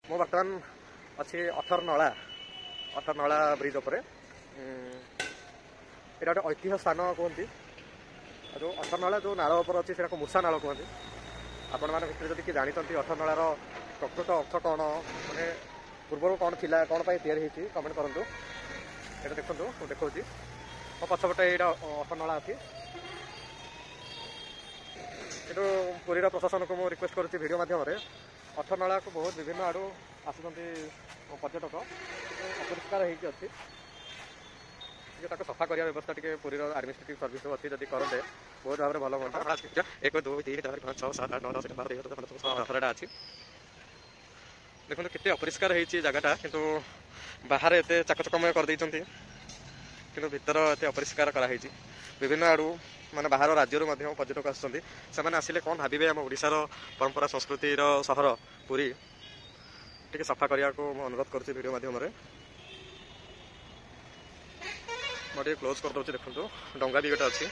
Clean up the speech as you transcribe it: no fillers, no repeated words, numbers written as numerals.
ମୁଁ ବର୍ତ୍ତମାନ ଅଛି ଅଠରନଳା ବ୍ରିଜ୍ ଉପରେ। ଏଇଟା ଗୋଟେ ଐତିହ୍ୟ ସ୍ଥାନ କୁହନ୍ତି। ଯେଉଁ ଅଠରନଳା ଯେଉଁ ନାଳ ଉପରେ ଅଛି ସେଇଟାକୁ ମୂଷା ନାଳ କୁହନ୍ତି। ଆପଣମାନଙ୍କ ଭିତରେ ଯଦି କିଏ ଜାଣିଛନ୍ତି ଅଠରନଳାର ପ୍ରକୃତ ଅର୍ଥ କ'ଣ, ମାନେ ପୂର୍ବରୁ କ'ଣ ଥିଲା, କ'ଣ ପାଇଁ ତିଆରି ହେଇଛି, କମେଣ୍ଟ କରନ୍ତୁ। ଏଇଟା ଦେଖନ୍ତୁ, ମୁଁ ଦେଖାଉଛି। ମୋ ପଛପଟେ ଏଇଟା ଅଠରନଳା ଅଛି। ଏଠୁ ପୁରୀର ପ୍ରଶାସନକୁ ମୁଁ ରିକ୍ୱେଷ୍ଟ କରୁଛି ଭିଡ଼ିଓ ମାଧ୍ୟମରେ, ଅଠରନଳାକୁ ବହୁତ ବିଭିନ୍ନ ଆଡ଼ୁ ଆସୁଛନ୍ତି ପର୍ଯ୍ୟଟକ, ଅପରିଷ୍କାର ହେଇକି ଅଛି, ଟିକେ ତାକୁ ସଫା କରିବା ବ୍ୟବସ୍ଥା ଟିକେ ପୁରୀର ଆଡମିନିଷ୍ଟ୍ରେଟିଭ ସର୍ଭିସ ଅଛି ଯଦି କରନ୍ତେ ବହୁତ ଭାବରେ ଭଲ ହୁଅନ୍ତା। 1 2 3 4 5 6 7 8 9 10 11 12 13 ଅଛି। ଦେଖନ୍ତୁ କେତେ ଅପରିଷ୍କାର ହେଇଛି ଜାଗାଟା, କିନ୍ତୁ ବାହାରେ ଏତେ ଚାକଚକମୟ କରିଦେଇଛନ୍ତି, କିନ୍ତୁ ଭିତର ଏତେ ଅପରିଷ୍କାର କରାହେଇଛି। ବିଭିନ୍ନ ଆଡ଼ୁ ମାନେ ବାହାର ରାଜ୍ୟରୁ ମଧ୍ୟ ପର୍ଯ୍ୟଟକ ଆସୁଛନ୍ତି। ସେମାନେ ଆସିଲେ କ'ଣ ଭାବିବେ ଆମ ଓଡ଼ିଶାର ପରମ୍ପରା ସଂସ୍କୃତିର ସହର ପୁରୀ, ଟିକେ ସଫା କରିବାକୁ ମୁଁ ଅନୁରୋଧ କରୁଛି ଭିଡ଼ିଓ ମାଧ୍ୟମରେ। ମୁଁ ଟିକେ କ୍ଲୋଜ୍ କରିଦେଉଛି। ଦେଖନ୍ତୁ ଡଙ୍ଗା ବି ଗୋଟେ ଅଛି।